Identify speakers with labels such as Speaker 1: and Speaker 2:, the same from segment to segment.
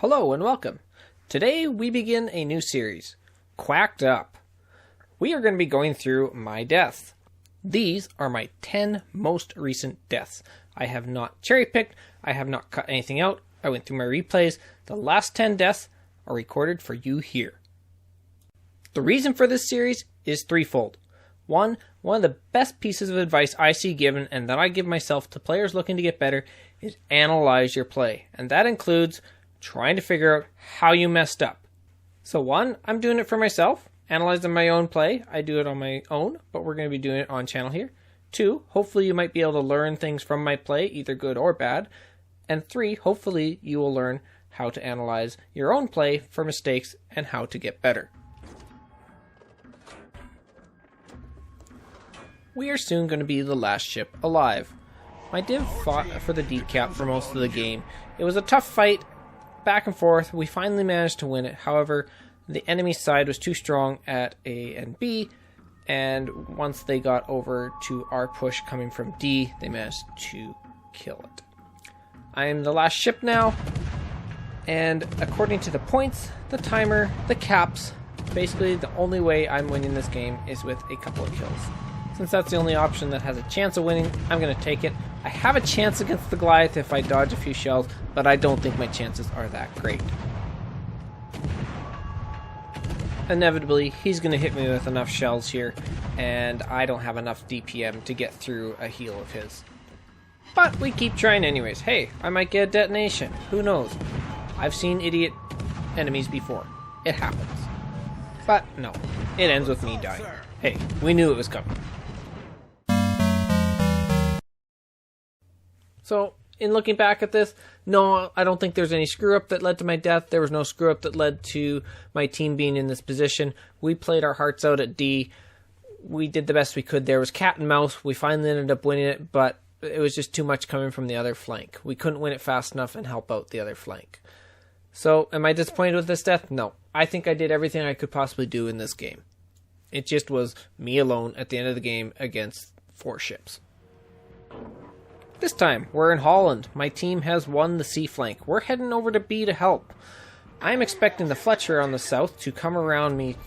Speaker 1: Hello and welcome. Today we begin a new series, Quacked Up. We are going to be going through my deaths. These are my 10 most recent deaths. I have not cherry-picked, I have not cut anything out, I went through my replays. The last 10 deaths are recorded for you here. The reason for this series is threefold. One of the best pieces of advice I see given and that I give myself to players looking to get better is analyze your play. And that includes trying to figure out how you messed up. So one, I'm doing it for myself, analyzing my own play. I do it on my own, but we're going to be doing it on channel here. Two, hopefully you might be able to learn things from my play, either good or bad. And three, hopefully you will learn how to analyze your own play for mistakes and how to get better. We are soon going to be the last ship alive. My div fought for the decap for most of the game. It was a tough fight, back and forth. We finally managed to win it. However, the enemy side was too strong at A and B, and once they got over to our push coming from D, they managed to kill it. I am the last ship now, and according to the points, the timer, the caps, basically the only way I'm winning this game is with a couple of kills. Since that's the only option that has a chance of winning, I'm going to take it. I have a chance against the Goliath if I dodge a few shells, but I don't think my chances are that great. Inevitably, he's going to hit me with enough shells here, and I don't have enough DPM to get through a heal of his. But we keep trying anyways. Hey, I might get a detonation. Who knows? I've seen idiot enemies before. It happens. But no, it ends with me dying. Hey, we knew it was coming. So, in looking back at this, no, I don't think there's any screw-up that led to my death. There was no screw-up that led to my team being in this position. We played our hearts out at D. We did the best we could. There was cat and mouse. We finally ended up winning it, but it was just too much coming from the other flank. We couldn't win it fast enough and help out the other flank. So, am I disappointed with this death? No. I think I did everything I could possibly do in this game. It just was me alone at the end of the game against 4 ships. This time, we're in Holland. My team has won the C flank. We're heading over to B to help. I'm expecting the Fletcher on the south to come around me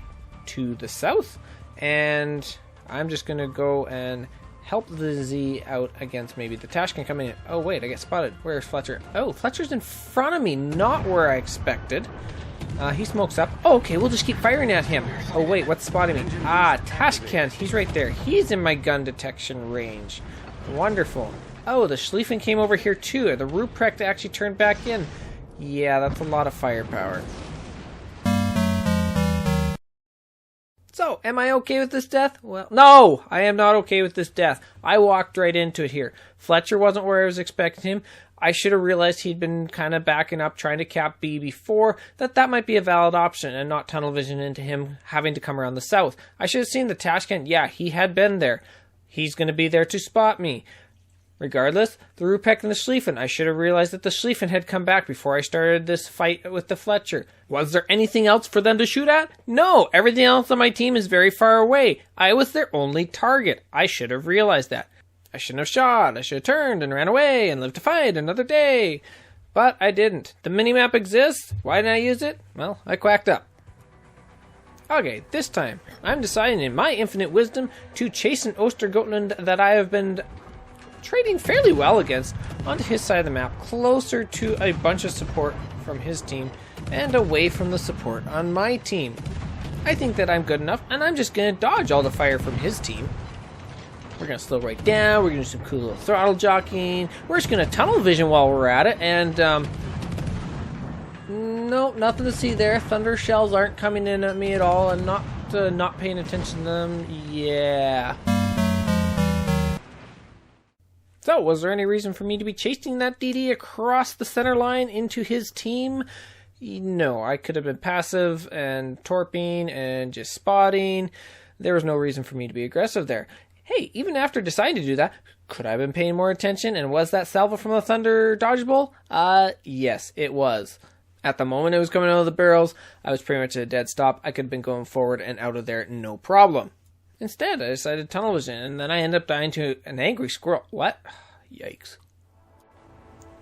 Speaker 1: to the south, and I'm just going to go and help the Z out against maybe the Tashkent coming in. Oh wait, I get spotted. Where's Fletcher? Oh, Fletcher's in front of me, not where I expected. He smokes up. Oh, okay, we'll just keep firing at him. Oh wait, what's spotting me? Ah, Tashkent, he's right there. He's in my gun detection range. Wonderful. Oh, the Schlieffen came over here too. The Ruprecht actually turned back in. Yeah, that's a lot of firepower. So, am I okay with this death? Well, no! I am not okay with this death. I walked right into it here. Fletcher wasn't where I was expecting him. I should have realized he'd been kind of backing up, trying to cap B before, that might be a valid option, and not tunnel vision into him having to come around the south. I should have seen the Tashkent. Yeah, he had been there. He's going to be there to spot me. Regardless, the Ruprecht and the Schlieffen, I should have realized that the Schlieffen had come back before I started this fight with the Fletcher. Was there anything else for them to shoot at? No, everything else on my team is very far away. I was their only target. I should have realized that. I shouldn't have shot. I should have turned and ran away and lived to fight another day. But I didn't. The minimap exists. Why didn't I use it? Well, I quacked up. Okay, this time, I'm deciding in my infinite wisdom to chase an Ostergotland that I have been trading fairly well against onto his side of the map, closer to a bunch of support from his team and away from the support on my team. I think that I'm good enough, and I'm just going to dodge all the fire from his team. We're going to slow right down, we're going to do some cool little throttle jockeying, we're just going to tunnel vision while we're at it, and nope, nothing to see there. Thunder shells aren't coming in at me at all, and not paying attention to them. Yeah. So, was there any reason for me to be chasing that DD across the center line into his team? No, I could have been passive and torping and just spotting. There was no reason for me to be aggressive there. Hey, even after deciding to do that, could I have been paying more attention? And was that salvo from the Thunder dodgeable? Yes, it was. At the moment it was coming out of the barrels, I was pretty much at a dead stop. I could have been going forward and out of there, no problem. Instead, I decided tunnel vision, and then I ended up dying to an angry squirrel. What? Yikes.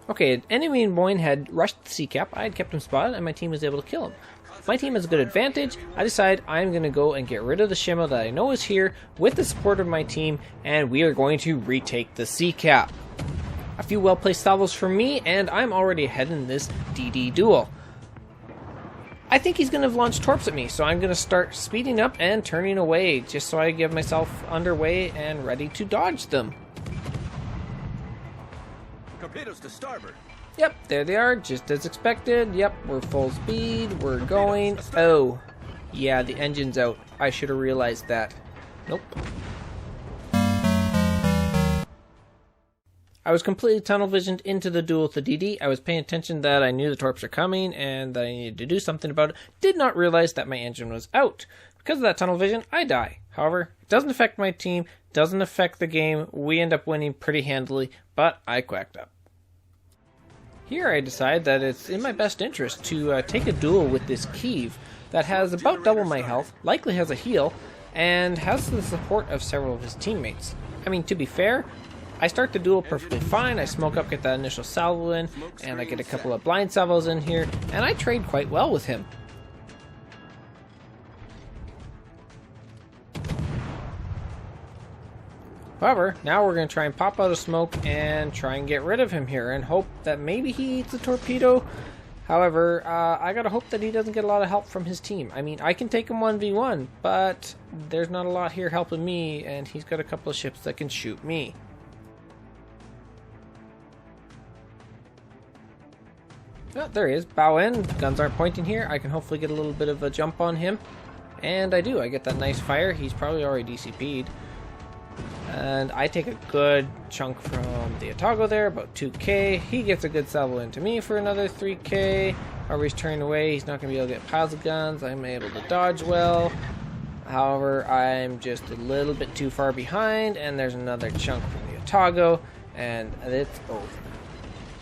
Speaker 1: Okay, an enemy in Moyne had rushed the sea cap, I had kept him spotted, and my team was able to kill him. If my team has a good advantage, I decide I'm going to go and get rid of the Shimo that I know is here with the support of my team, and we are going to retake the sea cap. A few well-placed salvos from me, and I'm already ahead in this DD duel. I think he's going to launch torps at me, so I'm going to start speeding up and turning away, just so I give myself underway and ready to dodge them.
Speaker 2: Torpedoes to starboard.
Speaker 1: Yep, there they are, just as expected. Yep, we're full speed, we're going. Oh, yeah, the engine's out. I should have realized that. Nope. I was completely tunnel visioned into the duel with the DD. I was paying attention that I knew the torps are coming and that I needed to do something about it. Did not realize that my engine was out. Because of that tunnel vision, I die. However, it doesn't affect my team, doesn't affect the game. We end up winning pretty handily, but I quacked up. Here I decide that it's in my best interest to take a duel with this Kiev that has about double my health, likely has a heal, and has the support of several of his teammates. I mean, to be fair, I start the duel perfectly fine, I smoke up, get that initial salvo in, and I get a couple of blind salvos in here, and I trade quite well with him. However, now we're going to try and pop out of smoke and try and get rid of him here and hope that maybe he eats a torpedo. However, I gotta hope that he doesn't get a lot of help from his team. I mean, I can take him 1v1, but there's not a lot here helping me, and he's got a couple of ships that can shoot me. Oh, there he is. Bow in. Guns aren't pointing here. I can hopefully get a little bit of a jump on him. And I do. I get that nice fire. He's probably already DCP'd. And I take a good chunk from the Otago there, about 2k. He gets a good salvo into me for another 3k. However, he's turning away. He's not going to be able to get piles of guns. I'm able to dodge well. However, I'm just a little bit too far behind. And there's another chunk from the Otago. And it's over.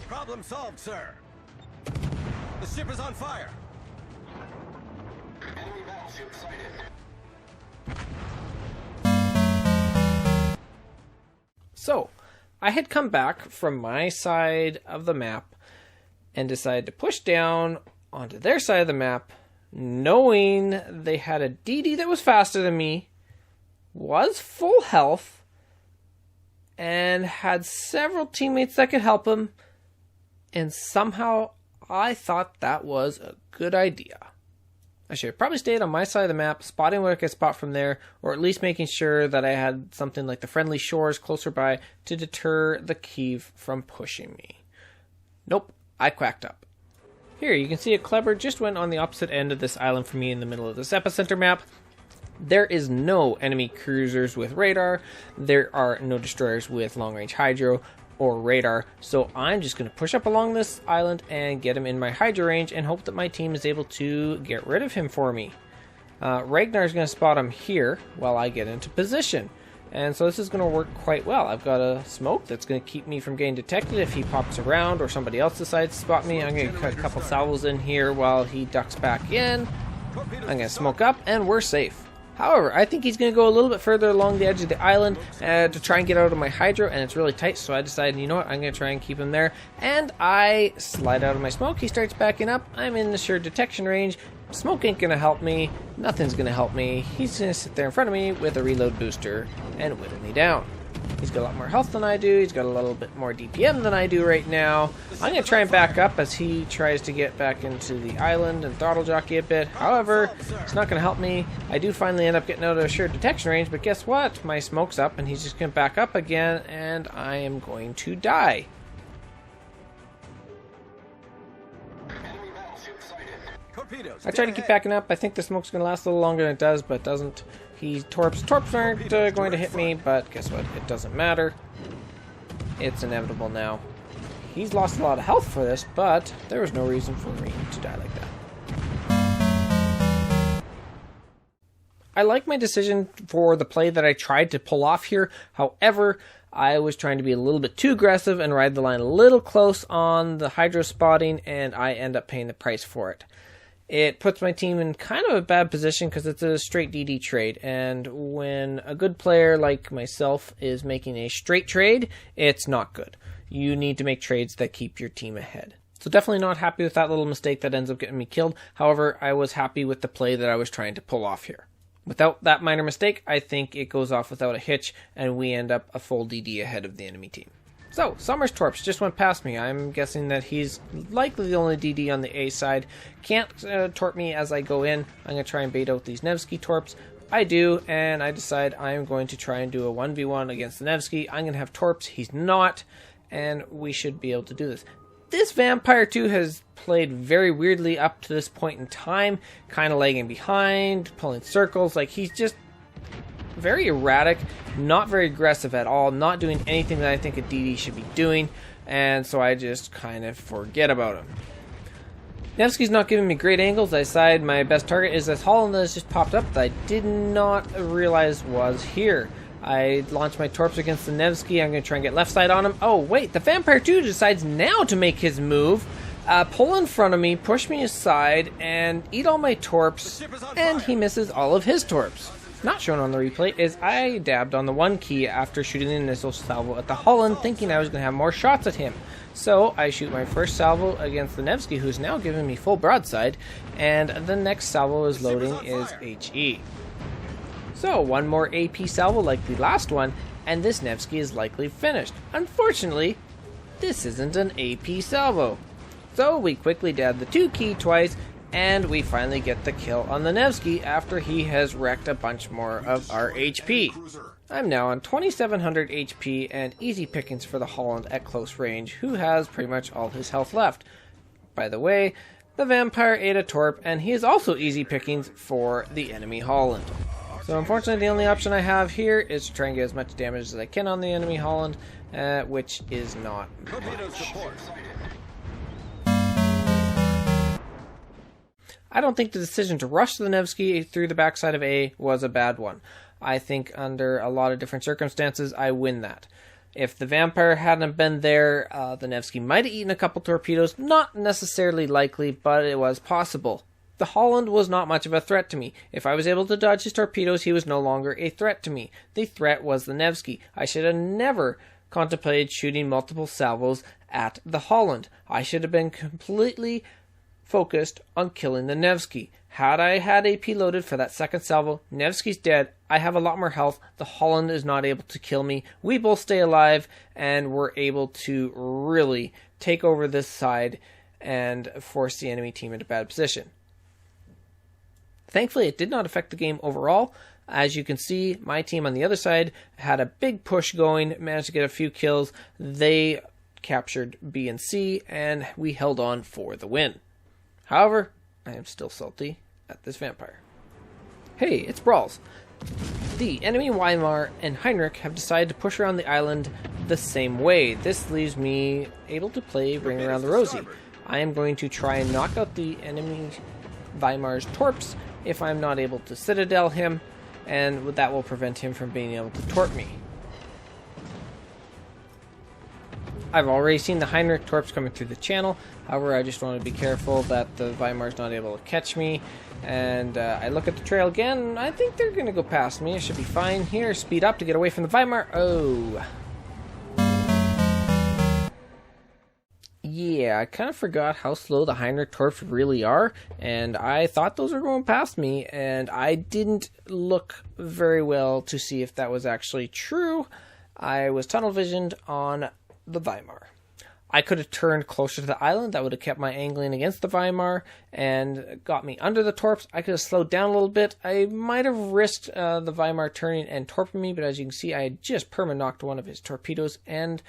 Speaker 2: Problem solved, sir. The ship is on fire. Enemy battleship sighted.
Speaker 1: So, I had come back from my side of the map and decided to push down onto their side of the map, knowing they had a DD that was faster than me, was full health, and had several teammates that could help him, and somehow I thought that was a good idea. I should have probably stayed on my side of the map, spotting what I could spot from there, or at least making sure that I had something like the friendly shores closer by to deter the Kiev from pushing me. Nope, I quacked up. Here, you can see a Kleber just went on the opposite end of this island from me in the middle of this epicenter map. There is no enemy cruisers with radar, there are no destroyers with long-range hydro or radar, so I'm just going to push up along this island and get him in my hydro range and hope that my team is able to get rid of him for me. Ragnar's going to spot him here while I get into position, and so this is going to work quite well. I've got a smoke that's going to keep me from getting detected if he pops around or somebody else decides to spot me. I'm going to cut a couple salvos in here while he ducks back in. I'm going to smoke up and we're safe. However, I think he's going to go a little bit further along the edge of the island to try and get out of my hydro, and it's really tight, so I decided, you know what, I'm going to try and keep him there, and I slide out of my smoke. He starts backing up. I'm in the sure detection range. Smoke ain't going to help me. Nothing's going to help me. He's going to sit there in front of me with a reload booster and whittle me down. He's got a lot more health than I do. He's got a little bit more DPM than I do right now. I'm going to try and back up as he tries to get back into the island and throttle jockey a bit. However, it's not going to help me. I do finally end up getting out of assured detection range, but guess what? My smoke's up and he's just going to back up again, and I am going to die. I try to keep backing up. I think the smoke's going to last a little longer than it does, but it doesn't. Torps aren't going to hit me, but guess what? It doesn't matter. It's inevitable now. He's lost a lot of health for this, but there was no reason for me to die like that. I like my decision for the play that I tried to pull off here. However, I was trying to be a little bit too aggressive and ride the line a little close on the hydro spotting, and I end up paying the price for it. It puts my team in kind of a bad position because it's a straight DD trade, and when a good player like myself is making a straight trade, it's not good. you need to make trades that keep your team ahead. So definitely not happy with that little mistake that ends up getting me killed. However, I was happy with the play that I was trying to pull off here. Without that minor mistake, I think it goes off without a hitch, and we end up a full DD ahead of the enemy team. So, Summers Torps just went past me. I'm guessing that he's likely the only DD on the A side. Can't torp me as I go in. I'm going to try and bait out these Nevsky Torps. I do, and I decide I'm going to try and do a 1v1 against the Nevsky. I'm going to have Torps. He's not, and we should be able to do this. This Vampire 2 has played very weirdly up to this point in time, kind of lagging behind, pulling circles. Like, he's just very erratic, not very aggressive at all, not doing anything that I think a DD should be doing, and so I just kind of forget about him. Nevsky's not giving me great angles. I decide my best target is this Holland that has just popped up that I did not realize was here. I launch my Torps against the Nevsky. I'm going to try and get left side on him. Oh, wait, the Vampire 2 decides now to make his move, pull in front of me, push me aside, and eat all my Torps, and he misses all of his Torps. Not shown on the replay is I dabbed on the 1 key after shooting the initial salvo at the Holland, thinking I was going to have more shots at him. So I shoot my first salvo against the Nevsky, who's now giving me full broadside, and the next salvo is loading is HE. So, one more AP salvo like the last one, and this Nevsky is likely finished. Unfortunately, this isn't an AP salvo. So, we quickly dab the 2 key twice, and we finally get the kill on the Nevsky after he has wrecked a bunch more of our HP. I'm now on 2700 HP and easy pickings for the Holland at close range, who has pretty much all his health left. By the way, the Vampire ate a Torp, and he is also easy pickings for the enemy Holland. So unfortunately, the only option I have here is to try and get as much damage as I can on the enemy Holland, which is not much. I don't think the decision to rush the Nevsky through the backside of A was a bad one. I think under a lot of different circumstances, I win that. If the Vampire hadn't been there, the Nevsky might have eaten a couple torpedoes. Not necessarily likely, but it was possible. The Holland was not much of a threat to me. If I was able to dodge his torpedoes, he was no longer a threat to me. The threat was the Nevsky. I should have never contemplated shooting multiple salvos at the Holland. I should have been completely focused on killing the Nevsky. Had I had AP loaded for that second salvo, Nevsky's dead. I have a lot more health. The Holland is not able to kill me. We both stay alive, and we're able to really take over this side and force the enemy team into bad position. Thankfully, it did not affect the game overall. As you can see, my team on the other side had a big push going, managed to get a few kills. They captured B and C, and we held on for the win. However, I am still salty at this Vampire. Hey, it's Brawls. The enemy Weimar and Heinrich have decided to push around the island the same way. This leaves me able to play Bring Around the Rosie. I am going to try and knock out the enemy Weimar's Torps if I'm not able to Citadel him, and that will prevent him from being able to torp me. I've already seen the Heinrich Torps coming through the channel. However, I just want to be careful that the Weimar's not able to catch me. And I look at the trail again. I think they're going to go past me. I should be fine here. Speed up to get away from the Weimar. Oh. Yeah, I kind of forgot how slow the Heinrich Torps really are. And I thought those were going past me. And I didn't look very well to see if that was actually true. I was tunnel visioned on the Weimar. I could have turned closer to the island. That would have kept my angling against the Weimar and got me under the Torps. I could have slowed down a little bit. I might have risked the Weimar turning and torping me, but as you can see, I had just perma-knocked one of his torpedoes, and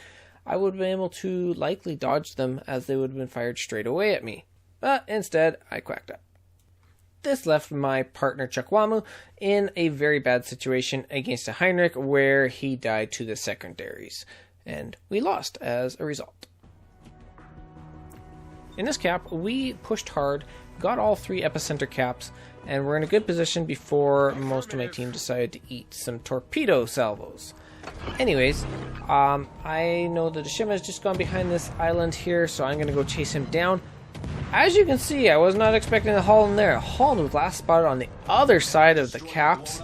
Speaker 1: I would have been able to likely dodge them as they would have been fired straight away at me. But instead, I quacked up. This left my partner Chukwamu in a very bad situation against a Heinrich where he died to the secondaries, and we lost as a result. In this cap, we pushed hard, got all 3 epicenter caps, and we're in a good position before most of my team decided to eat some torpedo salvos. Anyways, I know that Ashima has just gone behind this island here, so I'm going to go chase him down. As you can see, I was not expecting the Holland there. Holland was last spotted on the other side of the caps,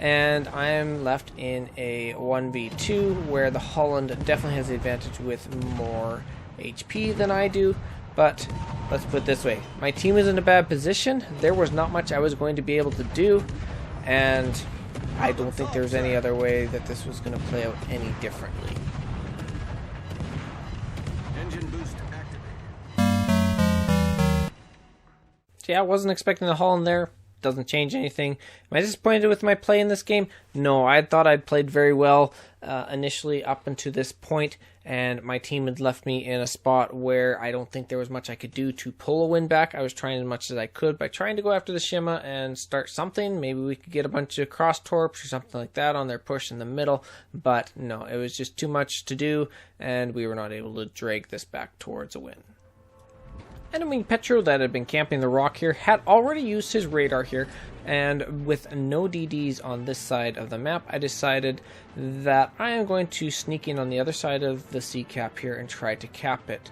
Speaker 1: and I am left in a 1v2 where the Holland definitely has the advantage with more HP than I do. But let's put it this way, my team is in a bad position. There was not much I was going to be able to do, and I don't think there's any other way that this was going to play out any differently.
Speaker 2: Engine boost activated.
Speaker 1: So yeah, I wasn't expecting the Holland there. Doesn't change anything. Am I disappointed with my play in this game? No, I thought I'd played very well initially up until this point, and my team had left me in a spot where I don't think there was much I could do to pull a win back. I was trying as much as I could by trying to go after the Shima and start something. Maybe we could get a bunch of cross torps or something like that on their push in the middle, but no, it was just too much to do, and we were not able to drag this back towards a win. Enemy Petro that had been camping the rock here had already used his radar here, and with no DDs on this side of the map, I decided that I am going to sneak in on the other side of the sea cap here and try to cap it.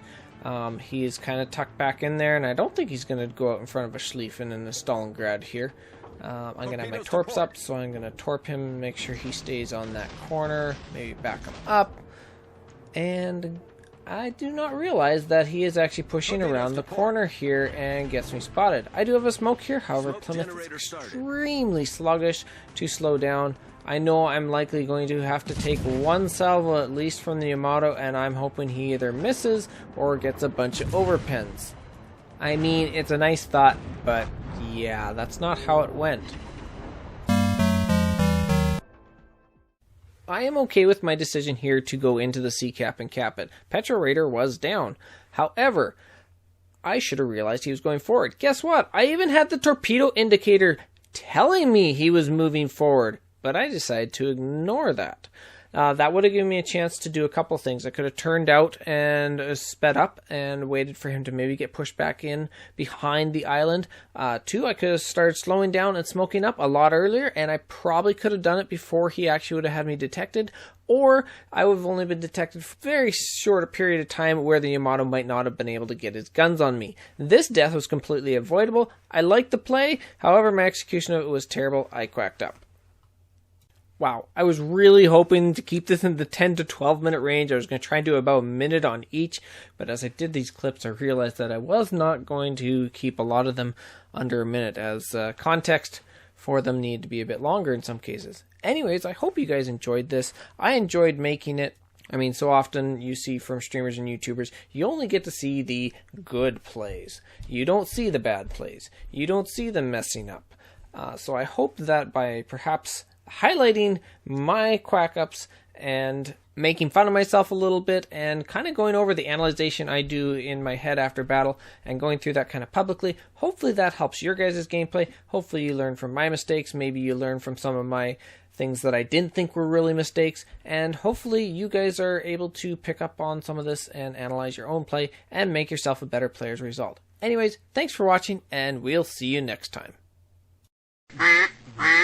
Speaker 1: He is kind of tucked back in there, and I don't think he's going to go out in front of a Schlieffen and a Stalingrad here. I'm going to have my torps up, so I'm going to torp him, make sure he stays on that corner, maybe back him up, and I do not realize that he is actually pushing around the corner here and gets me spotted. I do have a smoke here, however, Plymouth is extremely sluggish to slow down. I know I'm likely going to have to take one salvo at least from the Yamato, and I'm hoping he either misses or gets a bunch of overpens. I mean, it's a nice thought, but yeah, that's not how it went. I am okay with my decision here to go into the sea cap and cap it. Petro Raider was down. However, I should have realized he was going forward. Guess what? I even had the torpedo indicator telling me he was moving forward, but I decided to ignore that. That would have given me a chance to do a couple things. I could have turned out and sped up and waited for him to maybe get pushed back in behind the island. Two, I could have started slowing down and smoking up a lot earlier, and I probably could have done it before he actually would have had me detected. Or I would have only been detected for a very short a period of time where the Yamato might not have been able to get his guns on me. This death was completely avoidable. I liked the play, however my execution of it was terrible. I quacked up. Wow, I was really hoping to keep this in the 10 to 12 minute range. I was going to try and do about a minute on each, but as I did these clips, I realized that I was not going to keep a lot of them under a minute, as context for them needed to be a bit longer in some cases. Anyways, I hope you guys enjoyed this. I enjoyed making it. I mean, so often you see from streamers and YouTubers, you only get to see the good plays. You don't see the bad plays. You don't see them messing up. So I hope that by perhaps highlighting my quack ups and making fun of myself a little bit and kind of going over the analyzation I do in my head after battle and going through that kind of publicly, hopefully that helps your guys' gameplay. Hopefully you learn from my mistakes. Maybe you learn from some of my things that I didn't think were really mistakes, and hopefully you guys are able to pick up on some of this and analyze your own play and make yourself a better player as a result. Anyways, thanks for watching, and we'll see you next time.